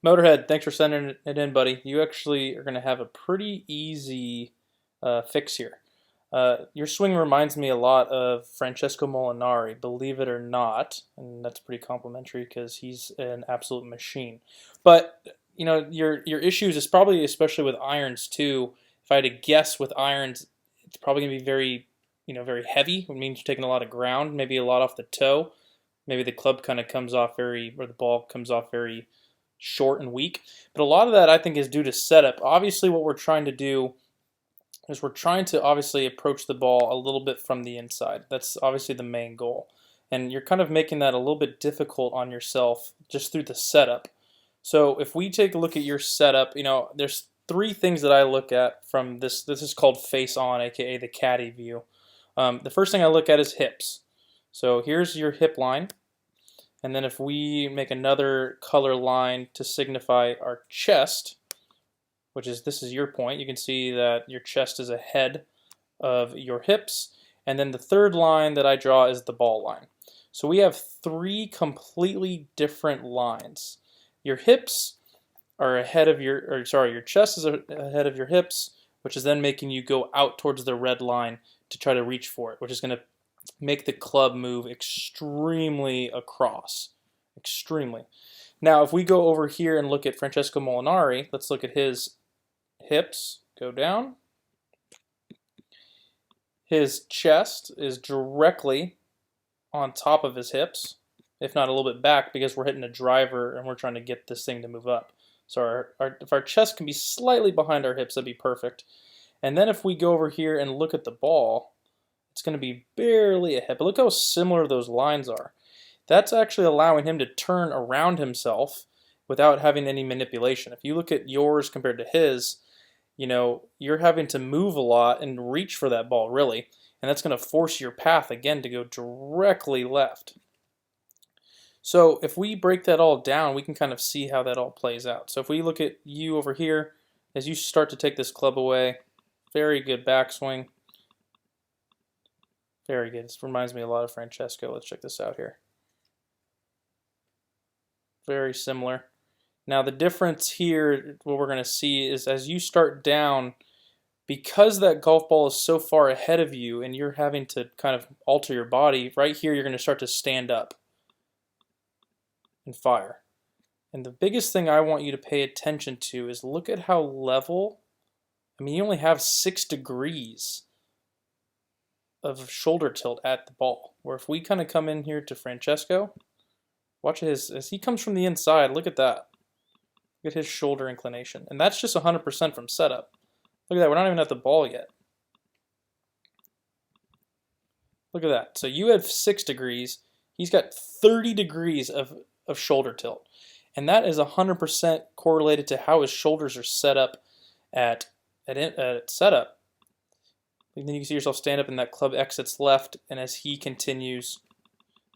Motorhead, thanks for sending it in, buddy. You actually are going to have a pretty easy fix here. Your swing reminds me a lot of Francesco Molinari, believe it or not, and that's pretty complimentary because he's an absolute machine. But your issues is probably especially with irons too. If I had to guess with irons, it's probably going to be very heavy. It means you're taking a lot of ground, maybe a lot off the toe. Maybe the club kind of comes off or the ball comes off very short and weak. But a lot of that I think is due to setup. Obviously, what we're trying to do is we're trying to obviously approach the ball a little bit from the inside. That's obviously the main goal. And you're kind of making that a little bit difficult on yourself just through the setup. So if we take a look at your setup, there's three things that I look at from this. This is called face on, aka the caddy view. The first thing I look at is hips. So here's your hip line. And then if we make another color line to signify our chest, this is your point, you can see that your chest is ahead of your hips. And then the third line that I draw is the ball line. So we have three completely different lines. Your hips are ahead of your chest is ahead of your hips, which is then making you go out towards the red line to try to reach for it, which is going to make the club move extremely across. Extremely. Now, if we go over here and look at Francesco Molinari, let's look at his hips. Go down. His chest is directly on top of his hips, if not a little bit back, because we're hitting a driver and we're trying to get this thing to move up. So if our chest can be slightly behind our hips, that'd be perfect. And then if we go over here and look at the ball, it's going to be barely ahead. But look how similar those lines are. That's actually allowing him to turn around himself without having any manipulation. If you look at yours compared to his, you're having to move a lot and reach for that ball, really. And that's going to force your path, again, to go directly left. So if we break that all down, we can kind of see how that all plays out. So if we look at you over here, as you start to take this club away, very good backswing. Very good. This reminds me a lot of Francesco. Let's check this out here. Very similar. Now the difference here, what we're going to see is as you start down, because that golf ball is so far ahead of you and you're having to kind of alter your body, right here you're going to start to stand up and fire. And the biggest thing I want you to pay attention to is look at how level, you only have 6 degrees of shoulder tilt at the ball. Where if we kind of come in here to Francesco, watch as he comes from the inside, look at that. Look at his shoulder inclination. And that's just 100% from setup. Look at that, we're not even at the ball yet. Look at that. So you have 6 degrees. He's got 30 degrees of shoulder tilt. And that is 100% correlated to how his shoulders are set up at setup. And then you can see yourself stand up and that club exits left, and as he continues,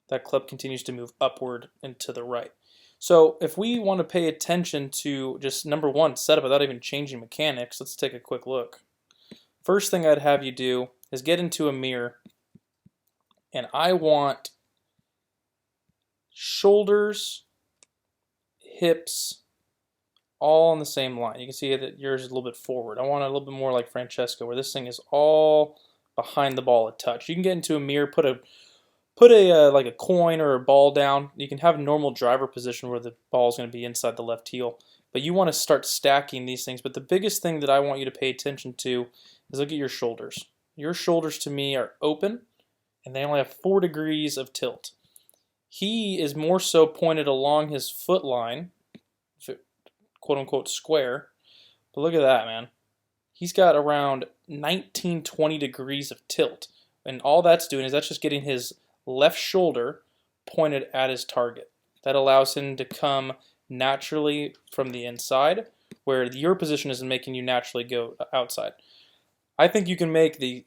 that club continues to move upward and to the right. So if we want to pay attention to just number one, setup without even changing mechanics, let's take a quick look. First thing I'd have you do is get into a mirror, and I want shoulders, hips, all on the same line. You can see that yours is a little bit forward. I want it a little bit more like Francesco, where this thing is all behind the ball a touch. You can get into a mirror, put a like a coin or a ball down. You can have a normal driver position where the ball is going to be inside the left heel, but you want to start stacking these things. But the biggest thing that I want you to pay attention to is look at your shoulders. Your shoulders to me are open, and they only have 4 degrees of tilt. He is more so pointed along his foot line, quote-unquote square. But look at that, man. He's got around 19-20 degrees of tilt. And all that's doing is that's just getting his left shoulder pointed at his target. That allows him to come naturally from the inside, where your position isn't making you naturally go outside. I think you can make the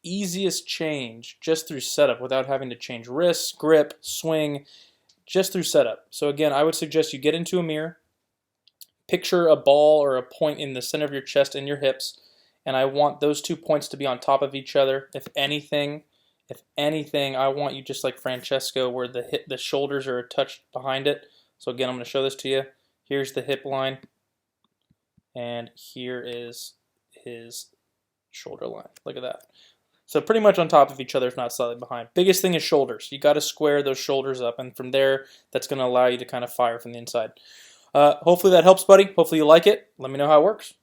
easiest change just through setup without having to change wrist, grip, swing, just through setup. So again, I would suggest you get into a mirror, picture a ball or a point in the center of your chest and your hips, and I want those 2 points to be on top of each other. If anything, I want you just like Francesco, where the shoulders are a touch behind it. So again, I'm going to show this to you. Here's the hip line, and here is his shoulder line. Look at that. So pretty much on top of each other, if not slightly behind. Biggest thing is shoulders. You got to square those shoulders up, and from there, that's going to allow you to kind of fire from the inside. Hopefully that helps, buddy. Hopefully you like it. Let me know how it works.